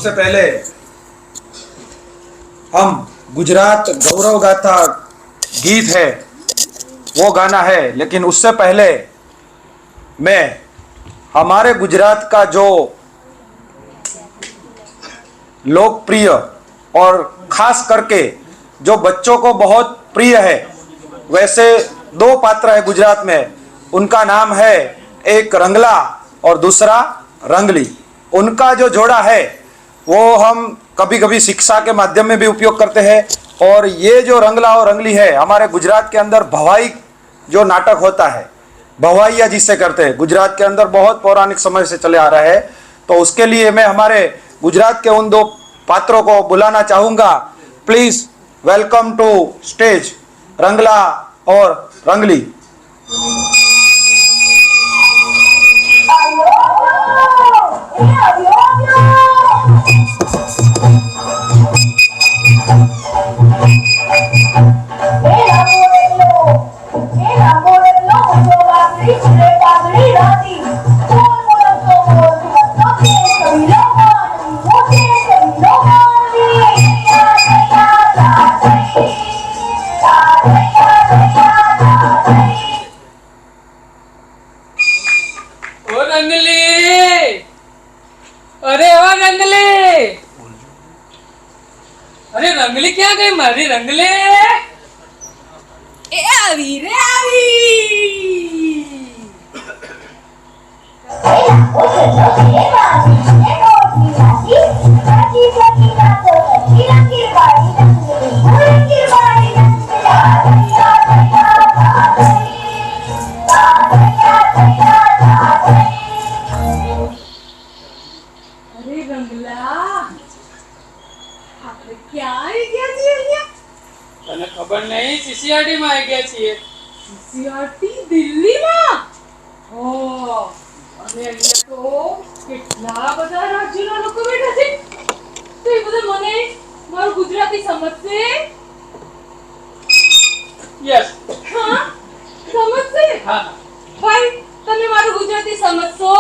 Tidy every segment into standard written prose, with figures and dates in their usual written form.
सबसे पहले हम गुजरात गौरव गाथा गीत है वो गाना है, लेकिन उससे पहले मैं हमारे गुजरात का जो लोकप्रिय और खास करके जो बच्चों को बहुत प्रिय है, वैसे दो पात्र है गुजरात में, उनका नाम है एक रंगला और दूसरा रंगली। उनका जो जोड़ा है वो हम कभी कभी शिक्षा के माध्यम में भी उपयोग करते हैं। और ये जो रंगला और रंगली है, हमारे गुजरात के अंदर भवाई जो नाटक होता है, भवाइया जिससे करते हैं, गुजरात के अंदर बहुत पौराणिक समय से चले आ रहा है। तो उसके लिए मैं हमारे गुजरात के उन दो पात्रों को बुलाना चाहूँगा। प्लीज वेलकम टू स्टेज रंगला और रंगली। अरे रंगली क्या गई मारी रंगले? ए आवी रे आवी। अरे रंगला આપણે ક્યાં આવી ગયા છીએ અહીંયા? તને ખબર નહીં, સીસીઆરટી માં આવી ગયા છીએ। સીસીઆરટી દિલ્હીમાં? ઓ, અને અહીંયા તો કેટલા બધા રાજ્યોના લોકો બેઠા છે। તો એ બધા મને મારું ગુજરાતી સમજશે? યસ, હા, સમજશે? हाँ ભાઈ, તમે મારું ગુજરાતી સમજશો?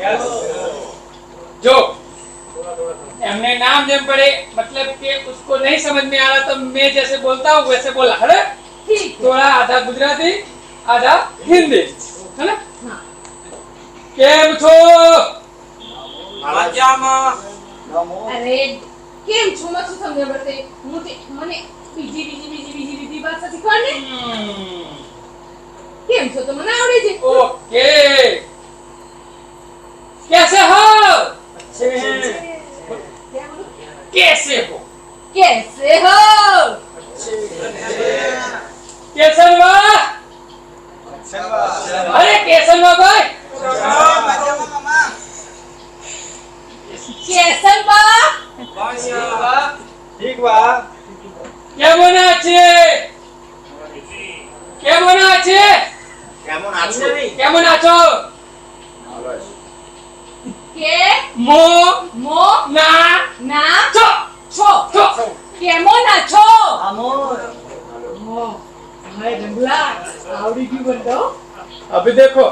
यस। जो हमने नाम जब पढ़े, मतलब कि उसको नहीं समझ में आ रहा तो मैं जैसे बोलता हूँ वैसे बोला है ना? ठीक। थोड़ा आधा गुजराती आधा हिंदी, है ना? हाँ। केम छो? अरे કેમ છો માં શું સમજણ પડશે? હું તે મને બીજી ભાષા શીખવાડને? કેમ છો તો મને આવડે છે। ओके, कैसे हो? अच्छे हैं। क्या बोलो? कैसे हो? कैसे हो? कैसन बा? अरे कैसन बा भाई? कैसन बा? ठीक बा। কেমন আছে? কেমন আছে? কেমন আছো? के মো मो না ना છો छो છો। केमन आछो? अमोर। ओ भाई रंगला आवड़ी क्यों बोलते हो? अभी देखो,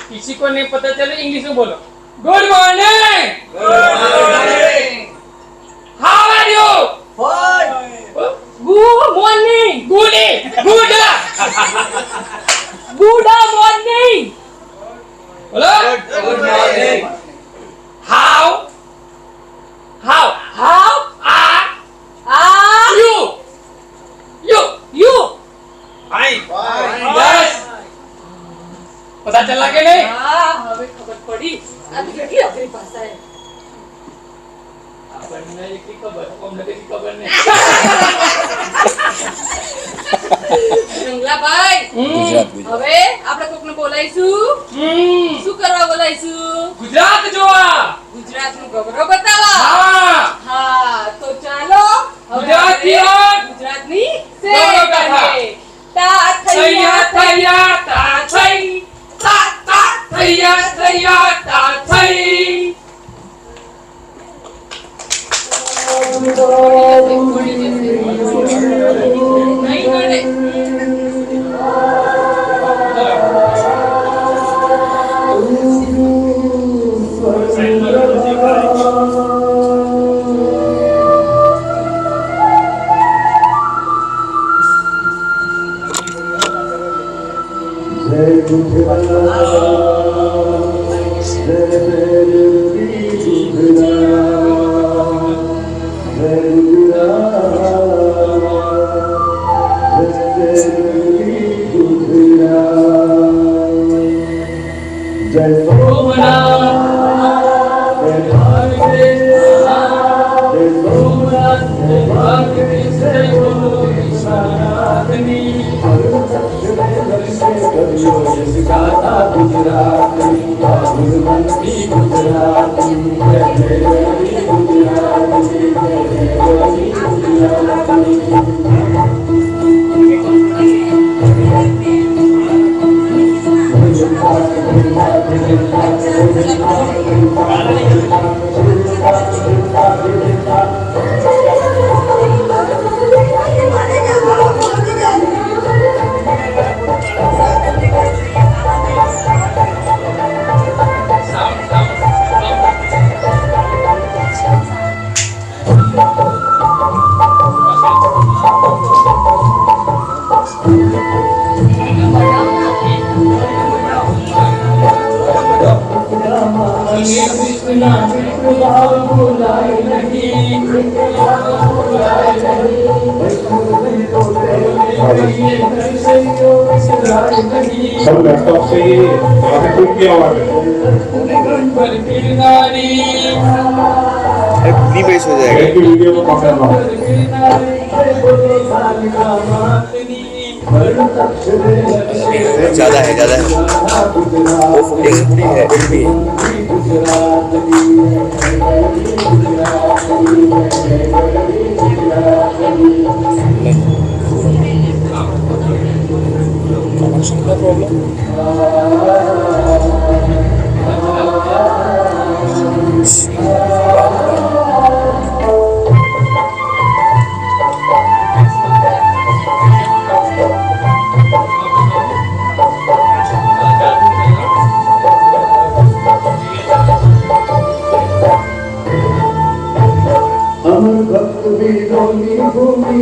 किसी को नहीं पता चले इंग्लिश में बोलो। Good morning. How are you? Good morning. Good good good morning. बोलो good morning. How how how are are you? You you? Yes. पता चला के नहीं? हां हमें खबर पड़ी। अभी કેટલી અઘરી ભાષા है। આપણને એટલી ખબર, અમને કઈ ખબર નહીં। રંગલા ભાઈ, હવે આપણે કોકને બોલાઈશું। શું કરવા બોલાઈશું? ગુજરાત જોવા। ગુજરાતનું ગૌરવ બતાવવા। हाँ। હા, તો ચાલો હવે ગુજરાતી આપણે और ગુજરાતની ગૌરવ શેર ગાથા। કરીએ। તા થૈયા થૈયા થૈયા તા થઈ, તા તા થૈયા થૈયા તા થઈ। નહીં કરે। सब लैपटॉप से ही टूट गया हुआ है। बेस हो जाएगा। एक ही वीडियो को पकड़ रहा हूँ। ज़्यादा है वो 1 है भी। भूमि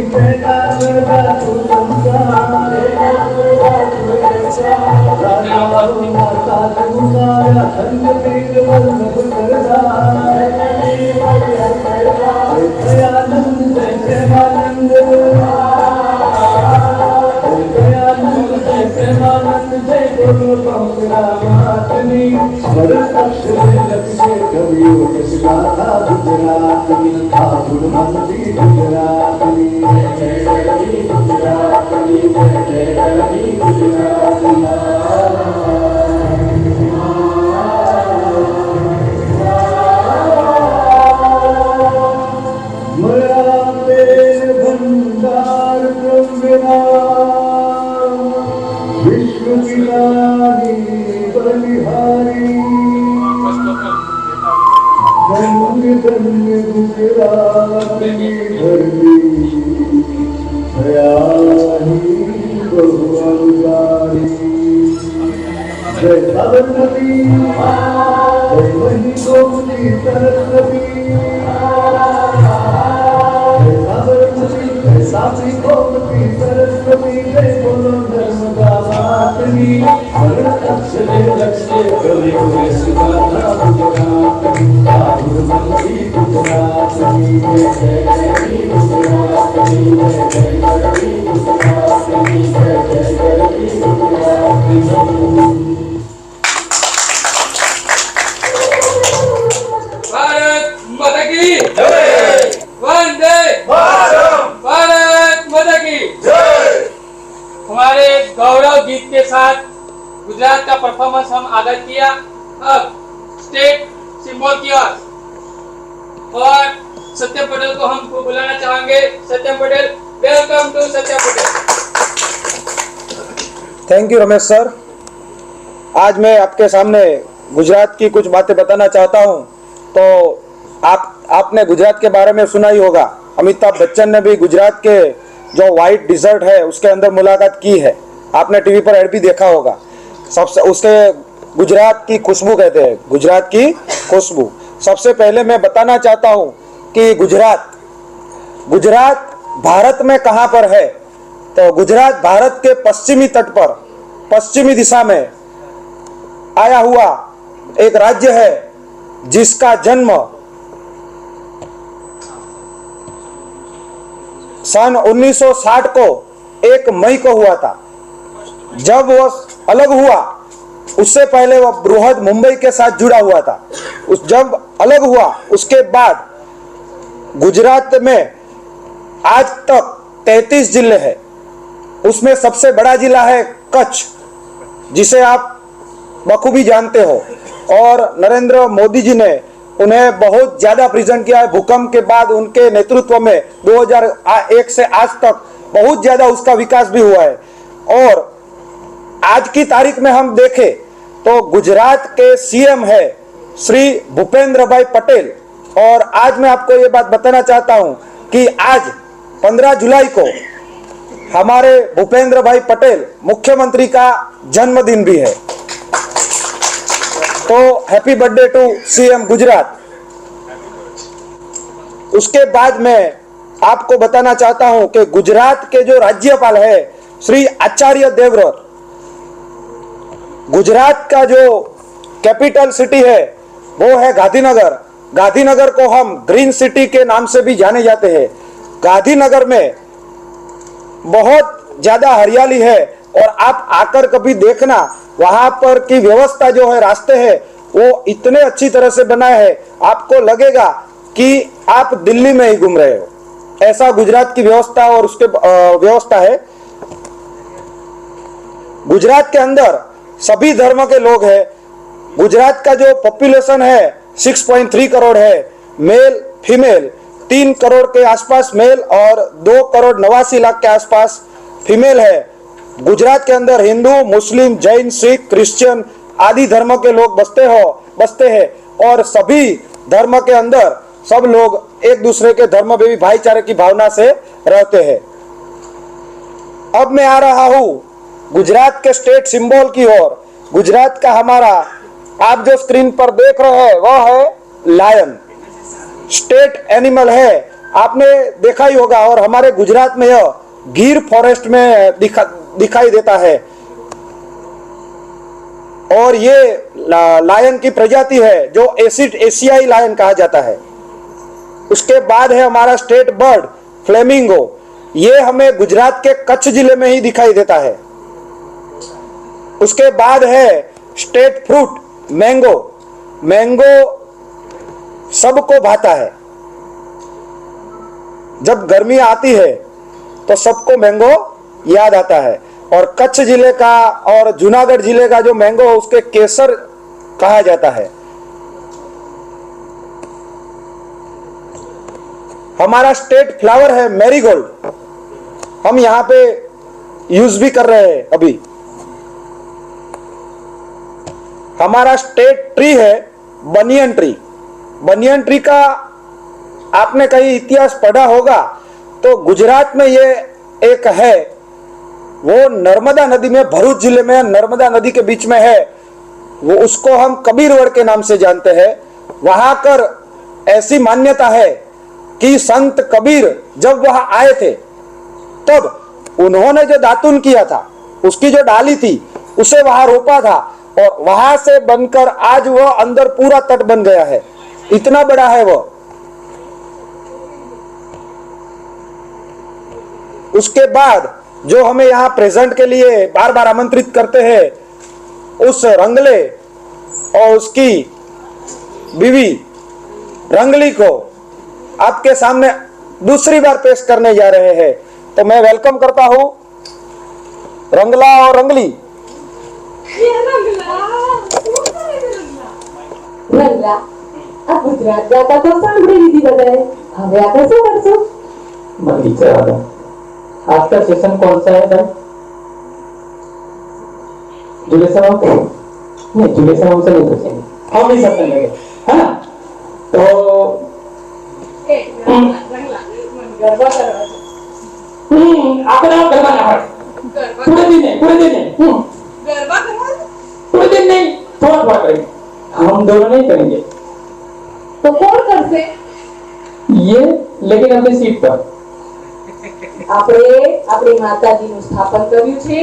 हमारे गौरव गीत के साथ गुजरात का परफॉर्मेंस हम आगा किया। अब स्टेट सिंबल की और सत्यम पटेल को हम बुलाना चाहेंगे। Satyam Patel, welcome to Satyam Patel. Thank you Ramesh sir. आज मैं आपके सामने गुजरात की कुछ बातें बताना चाहता हूं। तो आपने गुजरात के बारे में सुना ही होगा। अमिताभ बच्चन ने भी गुजरात के जो व्हाइट डिजर्ट है उसके अंदर मुलाकात की है। आपने टीवी पर ऐड भी देखा होगा। सबसे उसके गुजरात की खुशबू कहते हैं, गुजरात की खुशबू। सबसे पहले मैं बताना चाहता हूं कि गुजरात भारत में कहां पर है। तो गुजरात भारत के पश्चिमी तट पर पश्चिमी दिशा में आया हुआ एक राज्य है जिसका जन्म सन 1960 को 1 मई को हुआ था। जब वह अलग हुआ उससे पहले वह बृहद मुंबई के साथ जुड़ा हुआ था। जब अलग हुआ उसके बाद गुजरात में आज तक 33 जिले हैं। उसमें सबसे बड़ा जिला है कच्छ, जिसे आप बखूबी जानते हो, और नरेंद्र मोदी जी ने उन्हें बहुत ज्यादा प्रेजेंट किया है। भूकंप के बाद उनके नेतृत्व में 2001 से आज तक बहुत ज्यादा उसका विकास भी हुआ है। और आज की तारीख में हम देखें तो गुजरात के सीएम है श्री भूपेंद्र भाई पटेल। और आज मैं आपको ये बात बताना चाहता हूं कि आज 15 जुलाई को हमारे भूपेंद्र भाई पटेल मुख्यमंत्री का जन्मदिन भी है। तो happy birthday to CM Gujarat. उसके बाद मैं आपको बताना चाहता हूं कि गुजरात के जो राज्यपाल है श्री आचार्य देवव्रत, गुजरात का जो कैपिटल सिटी है वो है गांधीनगर। गांधीनगर को हम ग्रीन सिटी के नाम से भी जाने जाते हैं। गांधीनगर में बहुत ज्यादा हरियाली है और आप आकर कभी देखना, वहां पर की व्यवस्था जो है, रास्ते हैं, वो इतने अच्छी तरह से बनाए हैं, आपको लगेगा कि आप दिल्ली में ही घूम रहे हो। ऐसा गुजरात की व्यवस्था और उसके व्यवस्था है। गुजरात के अंदर सभी धर्म के लोग हैं। गुजरात का जो पॉपुलेशन है 6.3 करोड़ है, मेल फीमेल 3 करोड़ के आसपास मेल और 2 करोड़ 89 लाख के आसपास फीमेल है। गुजरात के अंदर हिंदू, मुस्लिम, जैन, सिख, क्रिश्चियन आदि धर्म के लोग बसते हैं और सभी धर्म के अंदर सब लोग एक दूसरे के धर्म में भी भाईचारे की भावना से रहते हैं। अब मैं आ रहा हूं गुजरात के स्टेट सिंबल की ओर। गुजरात का हमारा, आप जो स्क्रीन पर देख रहे हैं वह है लायन, स्टेट एनिमल है, आपने देखा ही होगा। और हमारे गुजरात में यह गिर फॉरेस्ट में दिखाई देता है। और ये लायन की प्रजाति है जो एशियाई लायन कहा जाता है। उसके बाद है हमारा स्टेट बर्ड फ्लेमिंगो। ये हमें गुजरात के कच्छ जिले में ही दिखाई देता है। उसके बाद है स्टेट फ्रूट मैंगो। मैंगो सबको भाता है। जब गर्मी आती है तो सबको मैंगो याद आता है। और कच्छ जिले का और जूनागढ़ जिले का जो मैंगो है उसके केसर कहा जाता है। हमारा स्टेट फ्लावर है मैरीगोल्ड। हम यहाँ पे यूज भी कर रहे हैं अभी। हमारा स्टेट ट्री है बनियन ट्री। बनियन ट्री का आपने कहीं इतिहास पढ़ा होगा तो गुजरात में ये एक है, वो नर्मदा नदी में, भरूच जिले में नर्मदा नदी के बीच में है। वो उसको हम कबीरवड़ के नाम से जानते हैं। वहां पर ऐसी मान्यता है कि संत कबीर जब वहां आए थे तब उन्होंने जो दातुन किया था, उसकी जो डाली थी, उसे वहां रोपा था और वहां से बनकर आज वह अंदर पूरा तट बन गया है। इतना बड़ा है वह। उसके बाद जो हमें यहाँ प्रेजेंट के लिए बार बार आमंत्रित करते हैं, उस रंगले और उसकी बीवी रंगली को आपके सामने दूसरी बार पेश करने जा रहे हैं। तो मैं वेलकम करता हूं रंगला और रंगली। રંગલા આ ગુજરાત ગાતા તો સાંભળી લીધી બધાએ, હવે આપણે શું કરશું? बगीचा वाला आज का सेशन कौन सा है भाई? जुलेसा हम नहीं, जुलेसा हमसे नहीं पूछेंगे, हम नहीं सकते लगे, है ना? तो गरबा करवा आपने आप गरबा ना पूरे दिन नहीं, गरबा करवा पूरे दिन नहीं, थोड़ा थोड़ा करेंगे। हम दोनों नहीं करेंगे તો કોણ કરશે? ये, लेकिन अपनी सीट पर। આપણે આપણી માતાજીનું સ્થાપન કર્યું છે,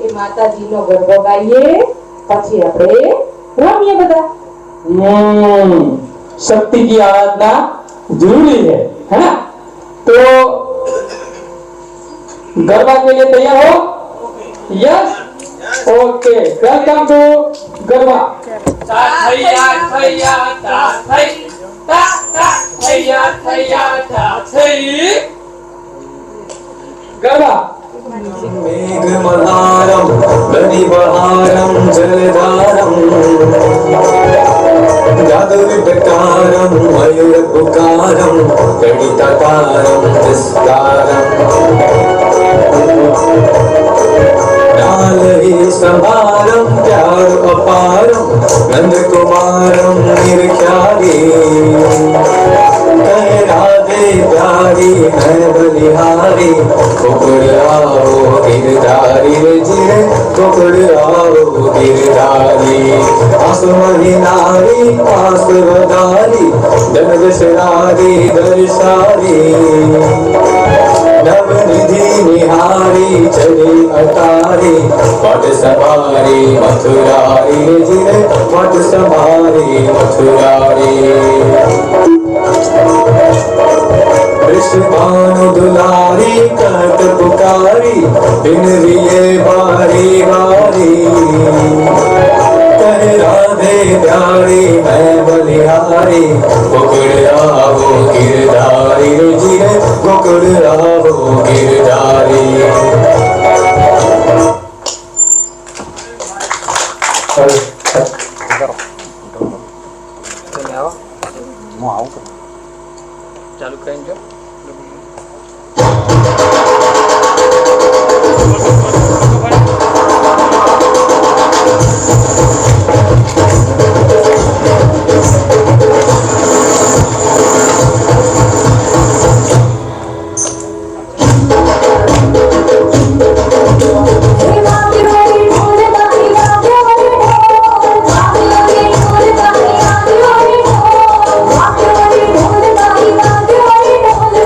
એ માતાજીનો ગરબો ગાઈએ પછી આપણે રમીએ બધા। शक्ति की आराधना जरूरी है ना? तो गरबा के लिए तैयार हो? Yes, okay, welcome to garba. थैया थैया ता थै ता ता थैया थैया ता थै गरबा। मेघमल्हारं गणिबहारं जलधारं जादुविभकारं मयूरपुकारं गणितकारं विस्तारं नालही संभारं प्यार अपारं नंदकुमारं निर्ख्यारी कह राधे प्यारी मैं बलिहारी कुकुर आओ गिरधारी जिरे कुकुर आओ गिरधारी आसमही नारी पास वदारी जग सरारी दर्शारी नवनिधि निहारी चली अतारी पट सवारी मथुरारी जिरे पट सवारी मथुरारी विश्वानु दुलारी कट पुकारी बिन रिये बारी बारी कह राधे प्यारी मैं बलिहारी कुकुर आओ गिरधारी जिरे कुकुर आओ गिरधारी। चालू करेंगे। ढोल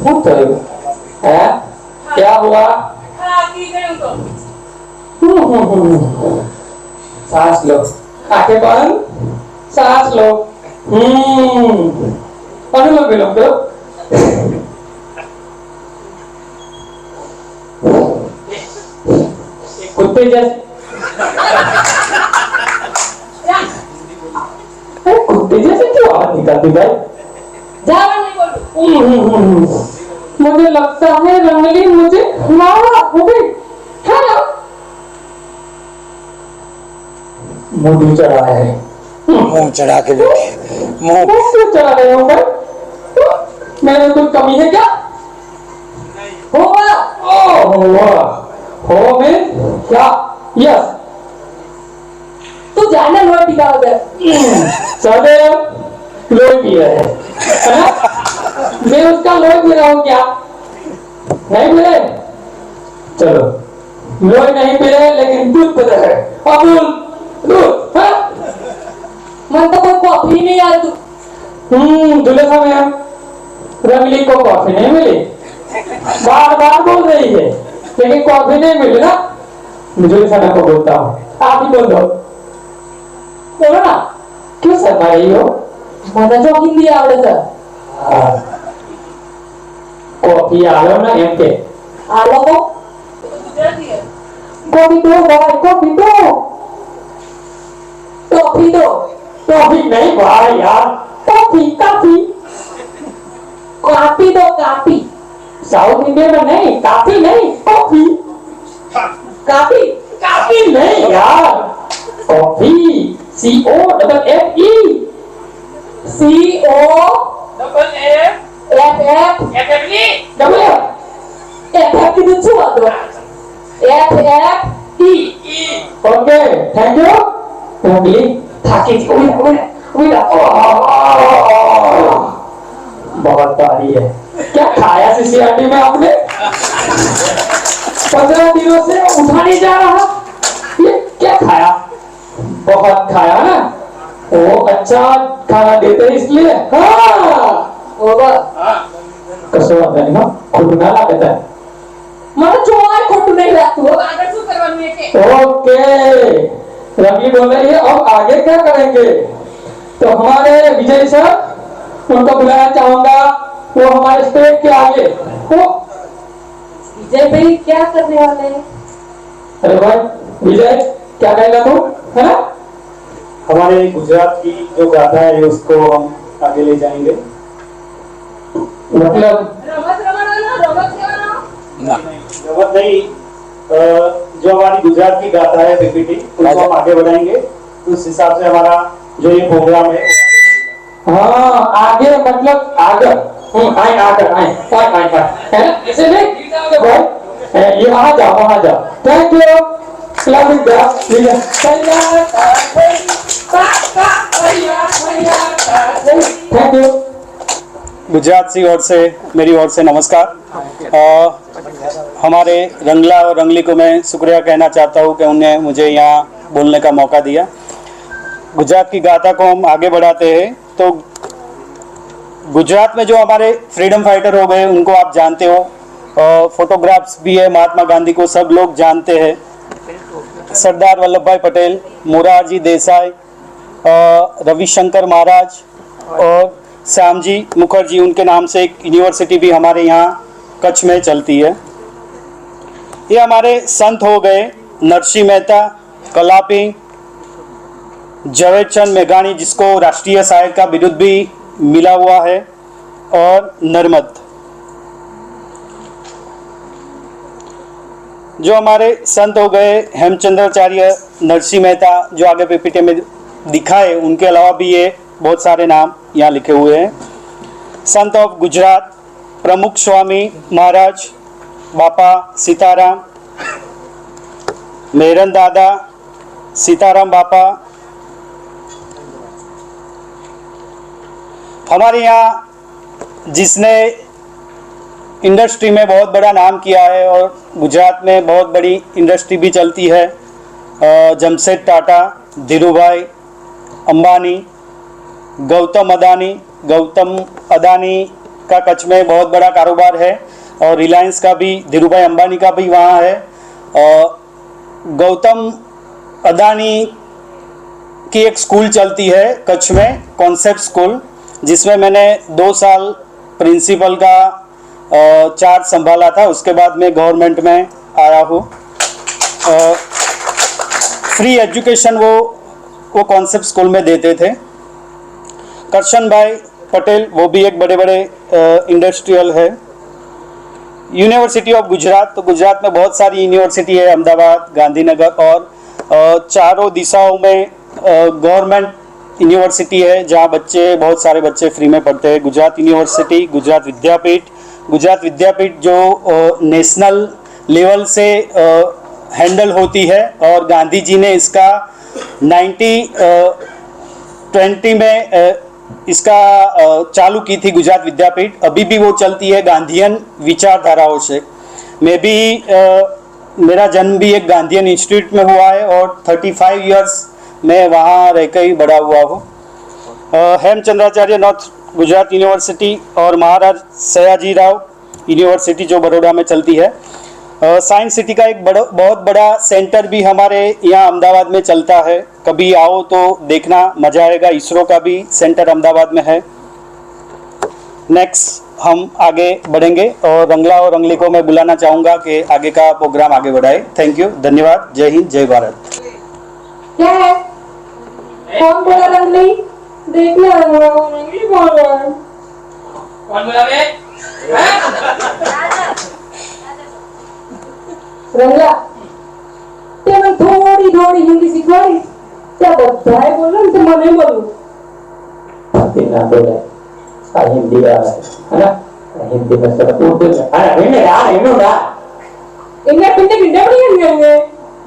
શું થયું? હે? क्या हुआ? હા કી ગયું તો सांस लो, आंखें बंद, सांस लो। अनुलोम विलोम करो। कुत्ते जैसे कुत्ते जैसे क्यों आवाज निकालती भाई? જવા નહીં બોલું मुझे लगता है रंगली मुझे मारा होगी है ना? मुंह चढ़ा है। मुंह चढ़ा के बैठे, मुंह मुंह क्यों चढ़ा रहे हो भाई? मेरे में कोई कमी है क्या? હોવા हो में क्या? यस તું જાને લોહી પીવા દે सदैव लोही पी रहे हैं है ना? मैं उसका लोही पी रहा हूँ क्या? नहीं पी रहे? चलो लोही नहीं पी रहे लेकिन दूध पी रहे हैं। अमूल दूध है? મને તો કોઈ કોફી નહીં આવતું जुलेखा मैम रंगली को कॉफी नहीं मिली, बार बार बोल रही है लेकिन कॉफी नहीं मिली ना। जुलेखा मैम को बोलता हूँ, आप ही बोल दो। बोलो ना, क्यों शर्मा रही हो? મને જો હિન્દી આવડે છે कॉफी आलो ना एम के આ લોકો ગુજરાતી છે कॉफी दो भाई, कॉफी दो। કોફી દો कॉफी नहीं भाई यार, कॉफी कॉफी કાપી દો કાપી साउथ इंडियन में नहीं, कॉफी नहीं कॉफी કાપી कॉफी नहीं यार, coffee COFFE CO double F FF FFE double FF કીધું શું હતું FF E okay thank you रंगली थाकी थी उड़ा बहुत भारी है। क्या खाया सीसीआरटी में आपने? 15 दिनों से उठा नहीं जा रहा, ये क्या खाया? बहुत खाया ना? वो अच्छा खाना देते हैं इसलिए। हाँ over कसो आता नहीं ना, खुद ना लगता है। મને જોવાય ખોટું નહીં લાગતું હવે આગળ શું કરવાનું છે કે ओके रवि बोल रही है अब आगे क्या करेंगे? तो हमारे विजय सर उनको बुलाना चाहूंगा, वो हमारे स्टेज के आगे। वो વિજય ભાઈ क्या करने वाले हैं अरे भाई विजय क्या कहेगा तू, है ना? हमारे गुजरात की जो गाथा है उसको हम आगे ले जाएंगे। मतलब રમત રમવાનો રમત કહેવાનો जरूरत नहीं, जो हमारी गुजरात की गाथा है पीपीटी उसको हम आगे बढ़ाएंगे। उस हिसाब से हमारा जो ये प्रोग्राम है हाँ आगे मतलब आगे आए आगे आए आए आए आए है ना? ऐसे नहीं भाई ये वहाँ जाओ वहाँ जाओ। Thank you thank you. Gujarat की ओर से मेरी ओर से नमस्कार। हमारे रंगला और रंगली को मैं शुक्रिया कहना चाहता हूँ कि उन्हें मुझे यहाँ बोलने का मौका दिया। गुजरात की गाथा को हम आगे बढ़ाते हैं तो गुजरात में जो हमारे फ्रीडम फाइटर हो गए उनको आप जानते हो, फोटोग्राफ्स भी है, महात्मा गांधी को सब लोग जानते हैं, सरदार वल्लभ भाई पटेल, मोरारजी देसाई, रविशंकर महाराज और श्यामजी मुखर्जी, उनके नाम से एक यूनिवर्सिटी भी हमारे यहाँ कच्छ में चलती है। ये हमारे संत हो गए नरसिंह मेहता, कलापी, झवेरचंद मेघानी जिसको राष्ट्रीय सहायक का बिरुद भी मिला हुआ है, और नर्मद। जो हमारे संत हो गए हेमचंद्राचार्य नरसिंह मेहता जो आगे पीपीटी में दिखाए, उनके अलावा भी ये बहुत सारे नाम यहाँ लिखे हुए हैं। संत ऑफ गुजरात प्रमुख स्वामी महाराज बापा सीताराम, मेरन दादा सीताराम बापा। हमारे यहाँ जिसने इंडस्ट्री में बहुत बड़ा नाम किया है और गुजरात में बहुत बड़ी इंडस्ट्री भी चलती है, जमशेद टाटा, धीरूभाई अंबानी, गौतम अदानी का कच्छ में बहुत बड़ा कारोबार है और रिलायंस का भी, धीरूभाई अंबानी का भी वहाँ है। गौतम अदानी की एक स्कूल चलती है कच्छ में, कॉन्सेप्ट स्कूल, जिसमें मैंने 2 साल प्रिंसिपल का चार्ज संभाला था। उसके बाद मैं गवर्नमेंट में आया हूँ। फ्री एजुकेशन वो कॉन्सेप्ट स्कूल में देते थे। करशन भाई पटेल, वो भी एक बड़े बड़े इंडस्ट्रियल है। यूनिवर्सिटी ऑफ गुजरात, तो गुजरात में बहुत सारी यूनिवर्सिटी है, अहमदाबाद, गांधीनगर, और चारों दिशाओं में गवर्नमेंट यूनिवर्सिटी है जहाँ बहुत सारे बच्चे फ्री में पढ़ते हैं। गुजरात यूनिवर्सिटी, गुजरात विद्यापीठ जो नेशनल लेवल से हैंडल होती है, और गांधी जी ने इसका 1920 में इसका चालू की थी गुजरात विद्यापीठ। अभी भी वो चलती है गांधीयन विचारधाराओं से। मैं भी मेरा जन्म भी एक गांधीयन इंस्टीट्यूट में हुआ है और 35 इयर्स मैं वहाँ रहकर ही बड़ा हुआ हूँ। हेमचंद्राचार्य नॉर्थ गुजरात यूनिवर्सिटी और महाराज सयाजीराव यूनिवर्सिटी जो बड़ौदा में चलती है। साइंस सिटी का एक बहुत बड़ा सेंटर भी हमारे यहाँ अहमदाबाद में चलता है। कभी आओ तो देखना, मजा आएगा। इसरो का भी सेंटर अहमदाबाद में है। नेक्स्ट हम आगे बढ़ेंगे और रंगला और रंगली को मैं बुलाना चाहूँगा कि आगे का प्रोग्राम आगे बढ़ाए। थैंक यू, धन्यवाद। जय हिंद, जय भारत। क्या है? कौन बोला रंगली? देख लिया रंगली बोल रहा है। कौन बोला बे? रंगला, ते मैं थोड़ी हिंदी सीखवाड़ी। क्या बधाई बोल रहा हूँ, तो मैं बोलूँ। ना बोले, हिंदी का है ना, हिंदी में सब उर्दू में। अरे हिंदी यार, हिंदी ना। इन्हें पिंडे बड़ी होंगे।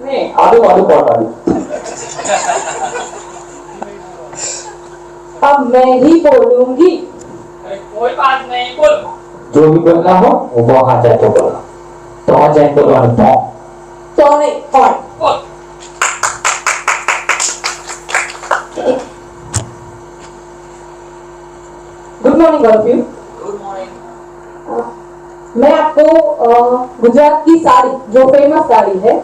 नहीं, आलू कौन आलू? अब मैं ही बोलूंगी। कोई बात नहीं, बोल। जो भी बोलना हो वो वहाँ जाके बोलो। तो वहाँ जाके बोलो तो नहीं, कौन? बोल। Good morning all of you. Good morning. मैं आपको गुजरात की साड़ी, जो फेमस साड़ी है,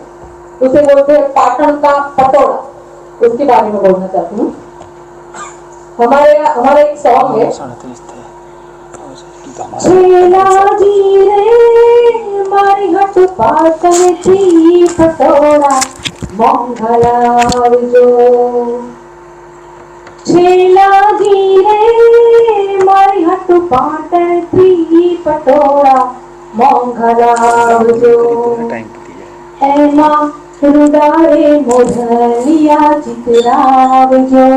उसे बोलते हैं पाटन का पटोला, उसके बारे में बोलना चाहती हूँ। हमारा एक सॉन्ग है, छेलाजी रे मारी हट पाटन थी पटोला मंगलावजो। छेलाजी रे मारी हट पाटन थी पटोला मंगलावजो। एमा रुदारे मोढलिया चितरावजो।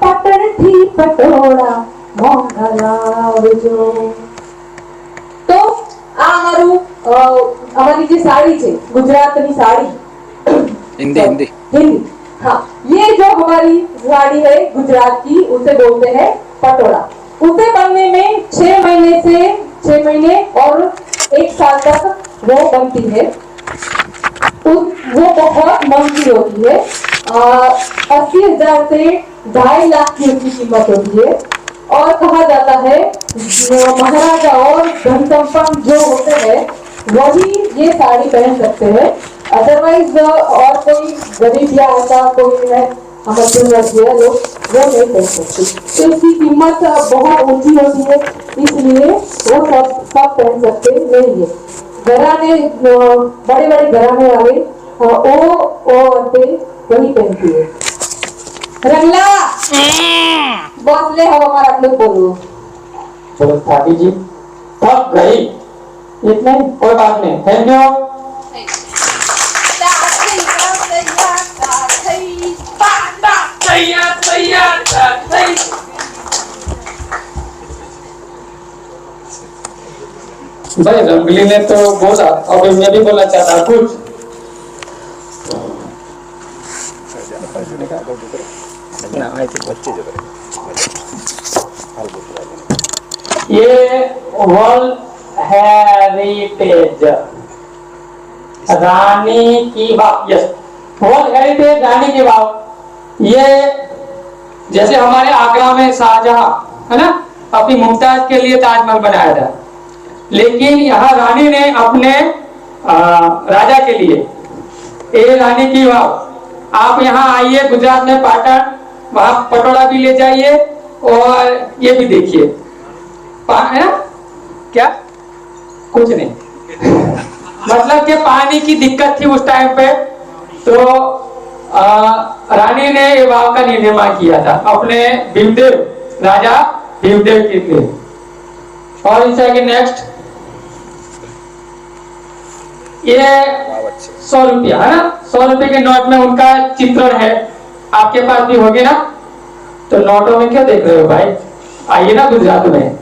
पाटण थी पटोला मंगलावजो। तो हमारी जो साड़ी है, गुजरातनी साड़ी, हिंदी, हाँ, ये जो हमारी साड़ी है गुजरात की, उसे बोलते हैं पटोला। उसे बनने में 6 महीने और 1 साल तक वो बनती है। वो बहुत महंगी होती है। 80,000 से 2.5 लाख की उसकी कीमत होती है। और कहा जाता है महाराजा और धन संपन्न जो होते हैं वही ये साड़ी पहन सकते हैं, अदरवाइज और कोई गरीब या ऐसा कोई है मध्यम वर्गीय लोग वो नहीं पहन सकते। तो इसकी कीमत बहुत ऊंची होती है, इसलिए वो सब पहन सकते नहीं है। घराने, बड़े घराने वाले वो औरतें वही पहनती है। रंगला बॉस ले हो हमारा लोग बोलो। चलो ठाकी जी थक गई, इतने कोई बात नहीं। Thank you. भाई रंगली ने तो बोला, अब मैं भी बोलना चाहता कुछ। ये वर्ल्ड हेरिटेज रानी की वाव, यस, वर्ल्ड हेरिटेज रानी की वाव। ये जैसे हमारे आगरा में शाहजहां है ना, अपनी मुमताज के लिए ताजमहल बनाया था, लेकिन यहाँ रानी ने अपने राजा के लिए, ये रानी की वाव। आप यहाँ आइए गुजरात में पाटन, वहां पटोला भी ले जाइए और ये भी देखिए। क्या कुछ नहीं मतलब कि पानी की दिक्कत थी उस टाइम पे, तो रानी ने ये वाव का निर्माण किया था अपने भीमदेव, राजा भीमदेव के लिए। और इसे आगे नेक्स्ट, ये 100 रुपया है ना, 100 रुपए के नोट में उनका चित्रण है, आपके पास भी होगी ना, तो नोटों में क्या देख रहे हो भाई, आइए ना गुजरात में।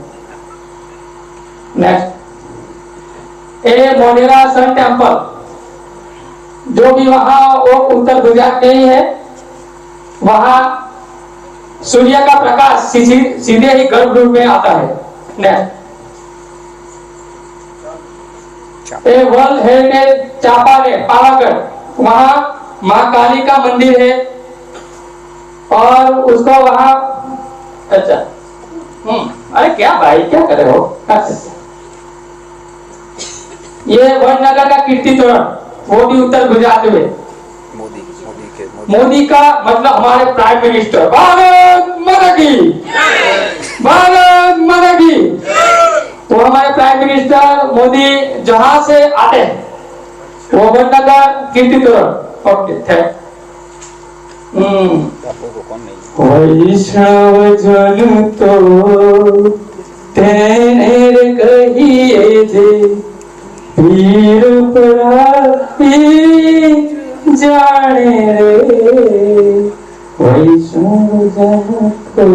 नेक्स्ट, ए मोढेरा सन टेम्पल, जो भी वहां वो उत्तर गुजरात में ही है, वहां सूर्य का प्रकाश सीधे ही गर्भगृह में आता है। Next, world heritage Chapaner Pavagadh, वहां मां काली का मंदिर है और उसको वहां, अच्छा अरे क्या भाई क्या कर रहे हो। ये वडनगर का कीर्ति तोरण, वो भी उत्तर गुजरात में। मोदी का मतलब हमारे प्राइम मिनिस्टर, भारत माता की, भारत माता की। तो हमारे प्राइम मिनिस्टर मोदी जहां से आते हैं वो वडनगर कीर्ति तोरण। Okay thank. वैष्णव जन तो तेरे कहिए जे, पीर पराई जाने रे, वैष्णव जन तो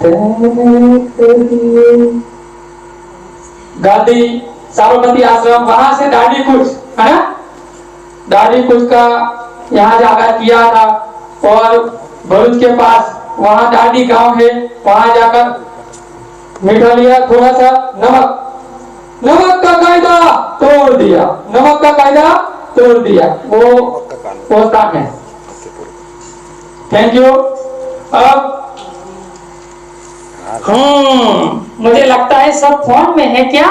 तेरे कहिए। गांधी साबरमती आश्रम, वहां से दाढ़ी कुछ है ना, दाढ़ी कुछ का यहाँ जाकर किया था। और भरूच के पास वहां दाढ़ी गांव है, वहां जाकर मीठा लिया, थोड़ा सा नमक, नमक का कायदा तोड़ दिया, नमक का कायदा तोड़ दिया, वो स्थान है। Thank you. अब मुझे लगता है सब फोन में है क्या?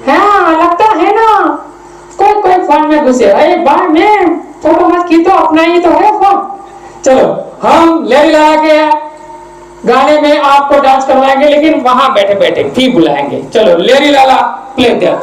हाँ लगता है ना, कोई फोन में घुसे। अरे भाई मैं फोटो मत खींचो, अपना ही तो है फोन। चलो हम ले लगा के गाने में आपको डांस करवाएंगे, लेकिन वहां बैठे बैठे भी बुलाएंगे। चलो लेरी लाला प्ले दिया।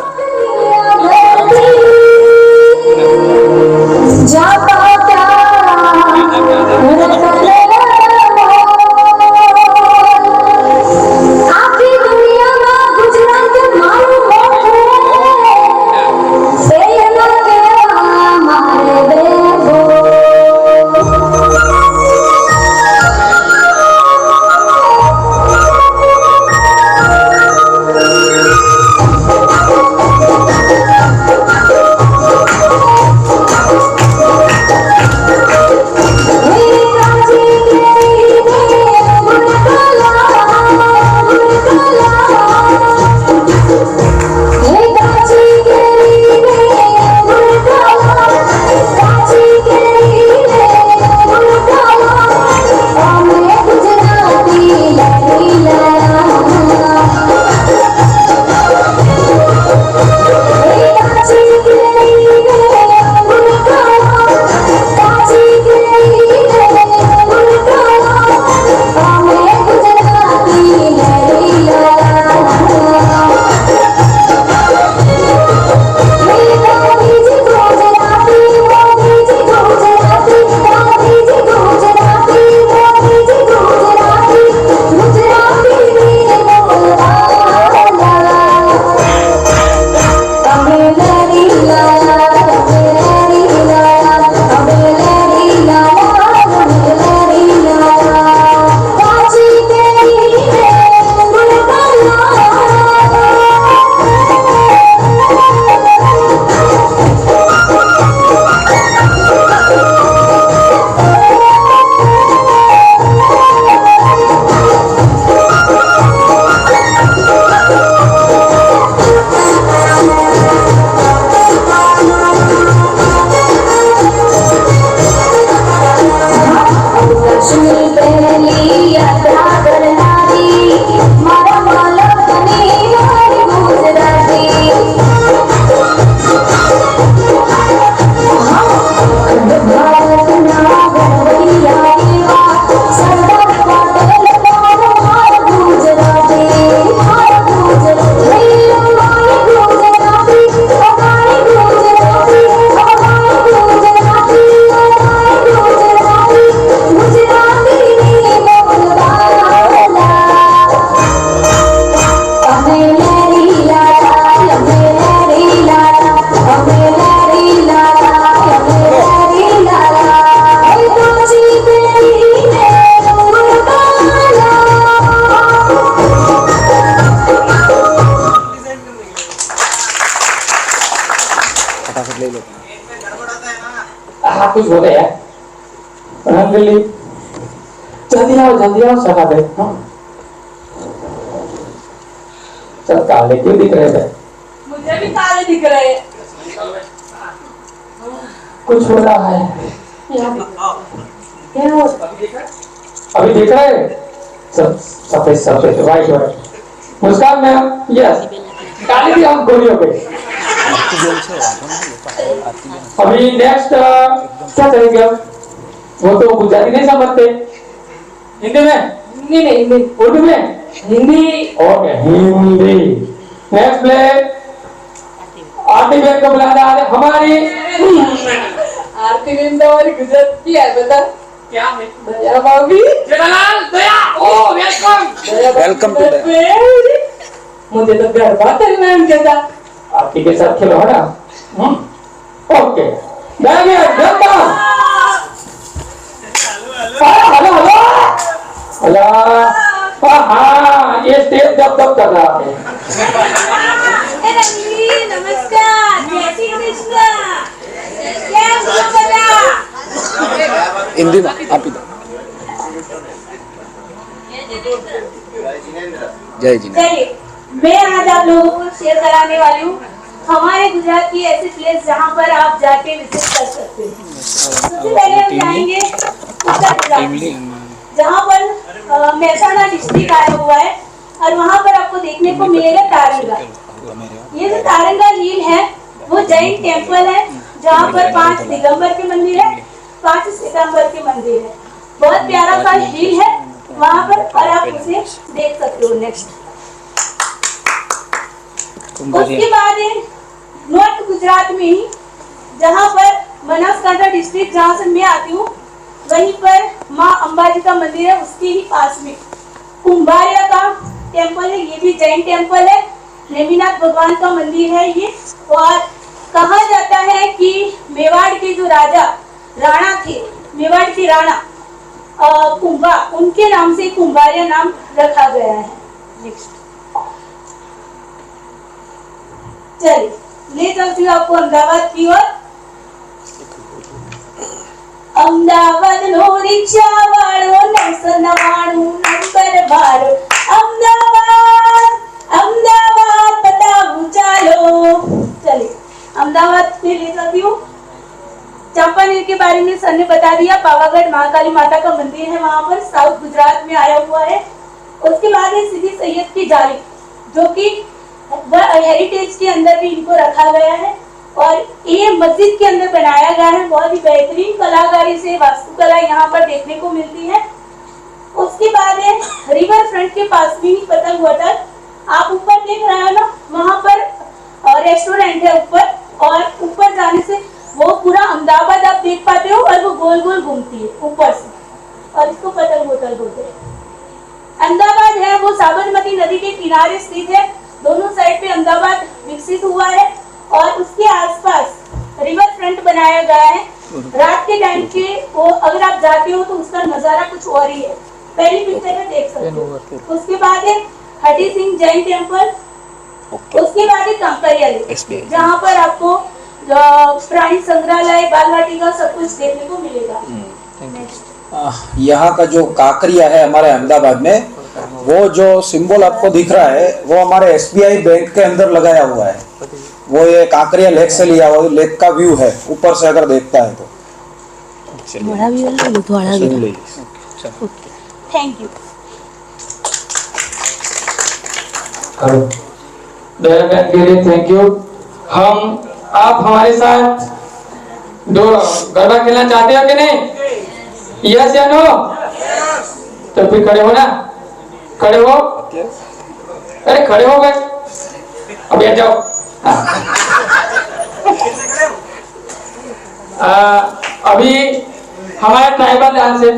कुछ बोले यार रंगली जल्दी आओ सभा पे सब काले क्यों दिख रहे थे मुझे भी काले दिख रहे हैं। कुछ हो रहा है क्या हो अभी दिख रहे हैं सब सफेद वाइट मुस्कान मैम यस काले भी हम गोलियों पे अभी नेक्स्ट क्या करेंगे हम वो तो गुजराती नहीं समझते हिंदी में उर्दू में Hindi okay Hindi next play Aarti बहन को बुलाना है हमारी आरती बिंद हमारी गुजरात की है बता क्या है दया भाभी जेठालाल दया ओ वेलकम वेलकम टू द मुझे तो गरबा करना है उनके साथ। आरती के साथ खेलो है ना ओके वेलकम हेलो हाँ ये स्टेज दब कर रहा है नमस्कार जय श्री कृष्ण क्या हिंदी में आप इधर जय जी चलिए मैं आज आप लोगों को शेयर कराने वाली हूँ हमारे गुजरात की ऐसी प्लेस जहाँ पर आप जाके विजिट कर सकते हैं। सबसे पहले हम जाएंगे उत्तर गुजरात जहाँ पर मेहसाणा डिस्ट्रिक्ट आया हुआ है और वहाँ पर आपको देखने को मिलेगा तारंगा। ये जो तारंगा झील है वो जैन टेम्पल है जहाँ पर 5 दिगंबर के मंदिर है 5 सितंबर के मंदिर है। बहुत प्यारा सा झील है वहाँ पर और आप उसे देख सकते हो। नेक्स्ट उसके बाद है नॉर्थ गुजरात में ही जहाँ पर बनासकांठा डिस्ट्रिक्ट जहाँ से मैं आती हूँ वहीं पर माँ अंबाजी का मंदिर है उसके ही पास में कुंभारिया का टेम्पल है। ये भी जैन टेम्पल है। नेमिनाथ भगवान का मंदिर है ये। और कहा जाता है कि मेवाड़ के जो राजा राणा थे मेवाड़ के राणा कुंभा उनके नाम से कुंभारिया नाम रखा गया है। नेक्स्ट चलिए ले चलती हूँ आपको अहमदाबाद की ओर। अहमदाबाद नो रिक्शा वालों 999 नंबर बारो अहमदाबाद अहमदाबाद बताऊं चालो। चलिए अहमदाबाद में ले चलती हूँ। चांपानेर के बारे में सर ने बता दिया। पावागढ़ महाकाली माता का मंदिर है वहां पर साउथ गुजरात में आया हुआ है। उसके बाद है सीधी सैयद की जाली जो कि हेरिटेज के अंदर भी इनको रखा गया है और ये मस्जिद के अंदर बनाया गया है। बहुत ही बेहतरीन कलाकारी से वास्तुकला यहाँ पर देखने को मिलती है। उसके बाद है रिवर फ्रंट के पास में ही पतंग होटल आप ऊपर देख रहे हो ना वहाँ पर रेस्टोरेंट है ऊपर और ऊपर जाने से वो पूरा अहमदाबाद आप देख पाते हो और वो गोल गोल घूमती है ऊपर से और इसको पतंग होटल बोलते हैं। अहमदाबाद है वो साबरमती नदी के किनारे स्थित है। दोनों साइड पे अहमदाबाद विकसित हुआ है और उसके आसपास रिवर फ्रंट बनाया गया है। रात के टाइम के वो अगर आप जाते हो तो उसका नजारा कुछ और ही है। पहली पिक्चर में देख सकते हो। उसके बाद है हठी सिंह जैन टेम्पल। उसके बाद है कंकरिया लेक जहाँ पर आपको प्राणी संग्रहालय बाल वाटिका सब कुछ देखने को मिलेगा। यहाँ का जो काकरिया है हमारे अहमदाबाद में वो जो सिंबल आपको दिख रहा है वो हमारे SBI बैंक के अंदर लगाया हुआ है। वो ये काकरिया लेक से लिया हुआ लेक का व्यू है ऊपर से अगर देखता है तो। Thank you. Thank you. हम आप हमारे साथ दो गरबा खेलना चाहते हो कि नहीं? यस या नो? तो फिर खड़े हो ना। खड़े हो। अरे खड़े हो गए अभी आ जाओ। अभी हमारा ट्राइबल डांस है।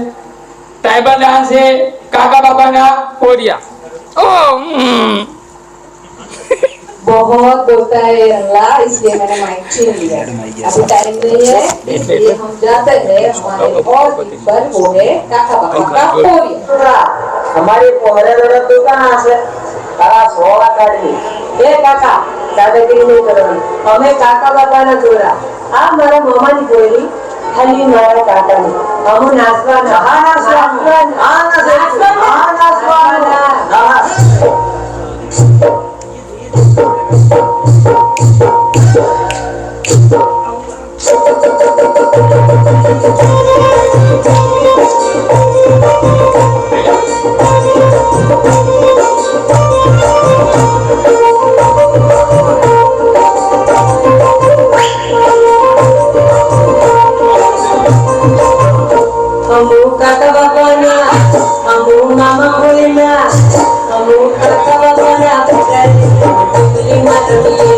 ट्राइबल डांस है काका बाबा ना ओडिया। बहुत बोलता है ये रंगला इसलिए मैंने माइक छीन लिया। अभी टाइम नहीं है इसलिए हम जाते हैं हमारे और पर वो है काका बाबा का पोरिया। हमारी पोहरे लड़ा तो कहाँ से तारा सोला काढ़ी ए काका दादागिरी नहीं करनी हमें काका बाबा ने जोड़ा आप मारा मामा ने बोली ખાલી મારા કાકાને અમુ નાસવાના હા નાસવાના હા નાસવાના અમુ કાકા બાપાના અમુ મામા હોયના અમુ કાકા બાપાના પુત્રી માતરીએ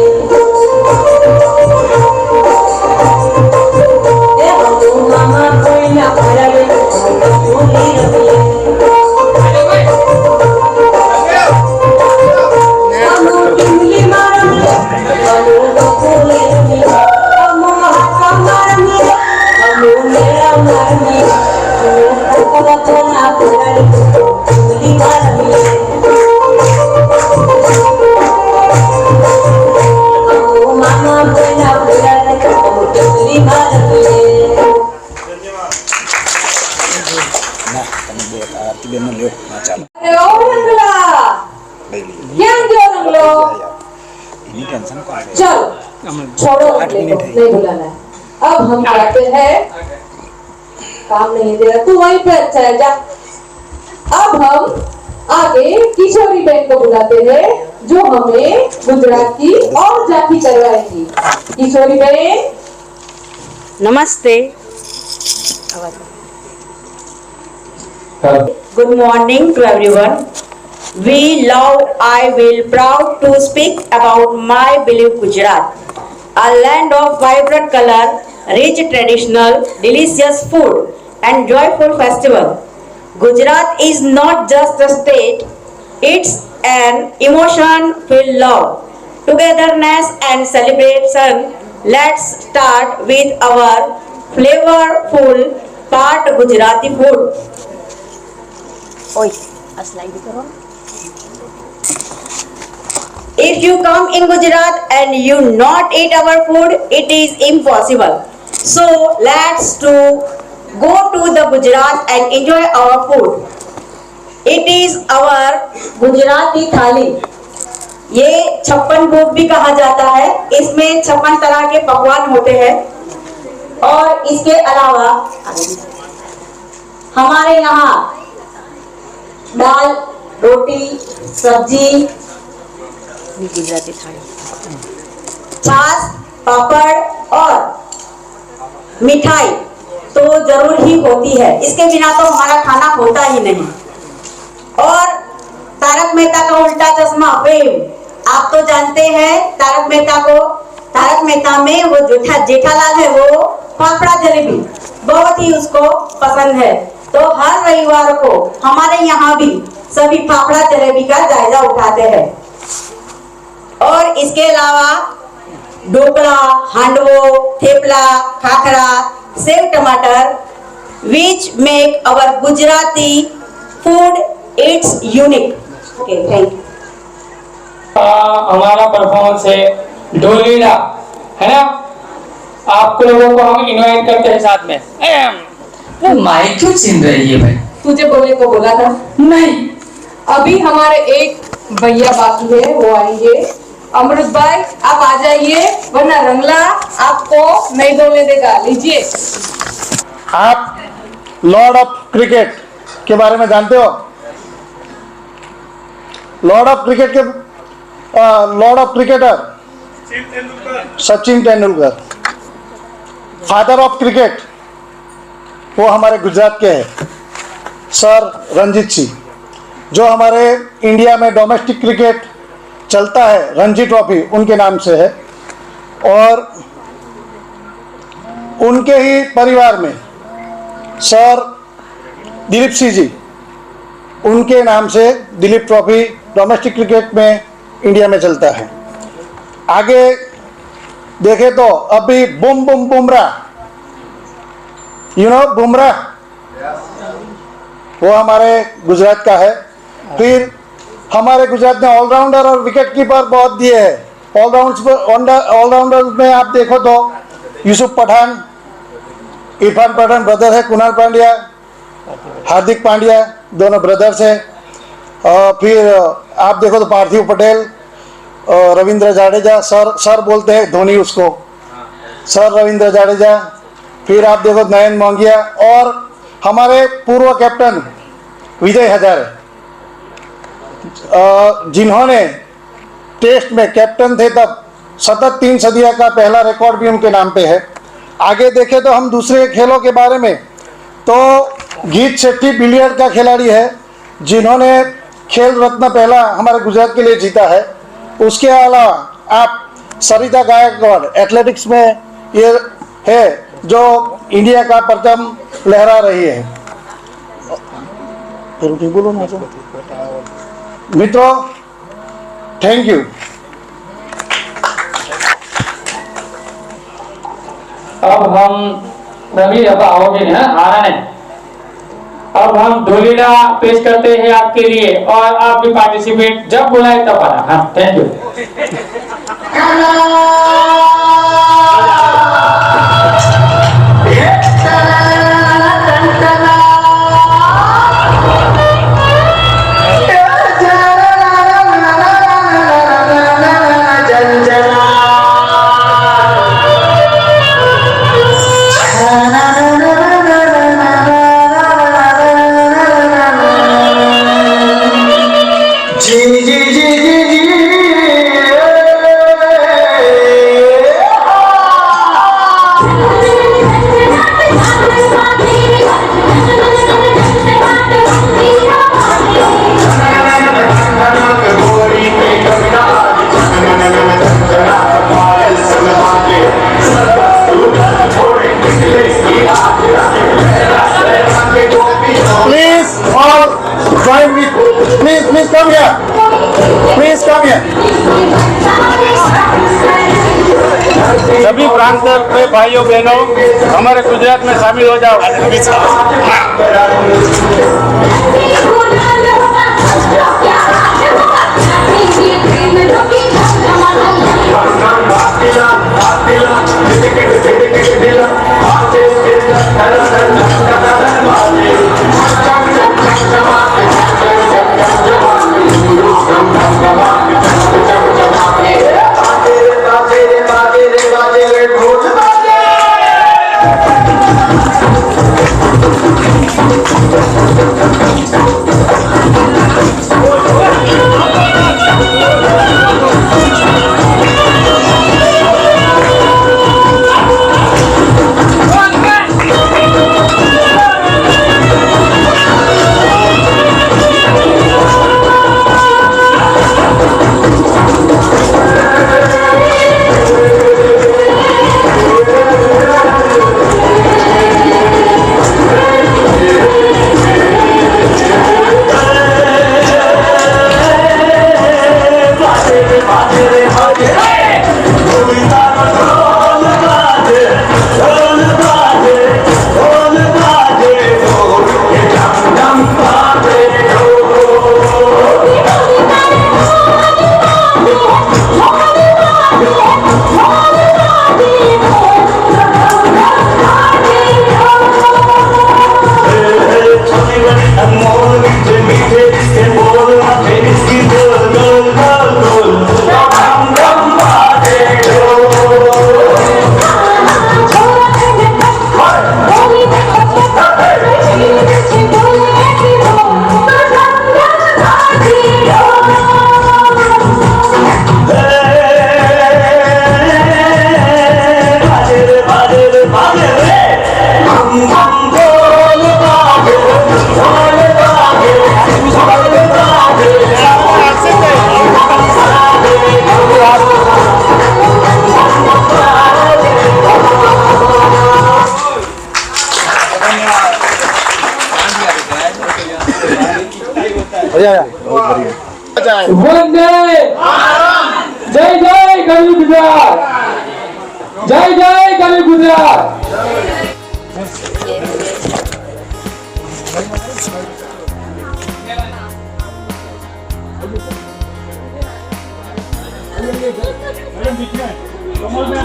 એ અમુ મામા હોયના પરાવે પુત્રી રમીએ અમુ ટીમલી મારમીએ અમુ બકુલે રમીએ અમુ હાકા મારમીએ અમુ મેરા મારમીએ चलो छोड़ो नहीं बुलाना है। अब हम कहते हैं काम नहीं दे रहा तू वहीं पे अच्छा है जा। अब हम आगे किशोरी बहन को बुलाते हैं जो हमें गुजरात की और जाति करवाएंगी। किशोरी बहन नमस्ते। Good morning to everyone. We love, I will proud to speak about my beloved Gujarat, a land of vibrant color, rich traditional, delicious food and joyful festival. Gujarat is not just a state, it's an emotion filled love, togetherness and celebration. Let's start with our flavorful part Gujarati food. Oi, a slide karo. If you come in Gujarat and you not eat our food, it is impossible. So let's go to the Gujarat and enjoy our food. It is our Gujarati थाली। ये 56 भोग भी कहा जाता है। इसमें 56 तरह के पकवान होते हैं और इसके अलावा हमारे यहाँ दाल, रोटी, सब्जी, गुजराती थाली, छाछ, पापड़ और मिठाई तो जरूर ही होती है। इसके बिना तो हमारा खाना होता ही नहीं। और तारक मेहता का उल्टा चश्मा फेम, आप तो जानते हैं तारक मेहता में वो जेठालाल है, वो फाफड़ा जलेबी बहुत ही उसको पसंद है। तो हर रविवार को हमारे यहाँ भी सभी फाफड़ा जलेबी का जायजा उठाते हैं। और इसके अलावा ढोकला, हांडवो, थेपला, खाखरा, सेव टमाटर, which make our Gujarati food its unique. Okay, thank you. हमारा परफॉर्मेंस है ढोलीला, है ना? आपको लोगों को हम इनवाइट करते हैं साथ में। वो माइक क्यों छीन रही है भाई? तुझे बोलने को बोला था नहीं। अभी हमारे एक भैया बाकी है, वो आएंगे। अमृत भाई आप आ जाइए, वरना रंगला आपको नहीं बोलने देगा। लीजिए। आप लॉर्ड ऑफ क्रिकेट के बारे में जानते हो? Lord of cricketer Sachin Tendulkar. Father of cricket वो हमारे गुजरात के हैं, सर रणजीत सिंह। जो हमारे इंडिया में डोमेस्टिक क्रिकेट चलता है, रणजी ट्रॉफी उनके नाम से है। और उनके ही परिवार में सर दिलीप सिंह जी, उनके नाम से दिलीप ट्रॉफी डोमेस्टिक क्रिकेट में इंडिया में चलता है। आगे देखे तो अभी बुमराह, बुमराह वो हमारे गुजरात का है। फिर हमारे गुजरात ने ऑलराउंडर और विकेट कीपर बहुत दिए हैं। ऑलराउंडर में आप देखो तो यूसुफ पठान, इरफान पठान ब्रदर है, कुणाल पांड्या, हार्दिक पांड्या दोनों ब्रदर्स है। फिर आप देखो तो पार्थिव पटेल, रविंद्र जाडेजा, सर बोलते हैं धोनी उसको, सर रविंद्र जाडेजा। फिर आप देखो नयन मोंगिया और हमारे पूर्व कैप्टन विजय हजारे, जिन्होंने टेस्ट में कैप्टन थे तब सतत 3 सदियों का पहला रिकॉर्ड भी उनके नाम पे है। आगे देखें तो हम दूसरे खेलों के बारे में, तो गीत शेट्टी बिलियर्ड का खिलाड़ी है जिन्होंने खेल रत्न पहला हमारे गुजरात के लिए जीता है। उसके अलावा आप सरिता गायकवाड़ एथलेटिक्स में ये है जो इंडिया का परचम लहरा रही है। बोलो ना मित्रों, थैंक यू। अब हम रवि अब आओगे ना, आना नहीं। अब हम ढोलीला पेश करते हैं आपके लिए और आप भी पार्टिसिपेट जब बुलाए तब आना। हाँ, thank you. Please come here. Please come here. सभी प्रांत के भाइयों बहनों हमारे गुजरात में शामिल हो जाओ। वंदे जय जय गली गुजरात, जय जय गली गुजरात। मैडम बीच में, कमल में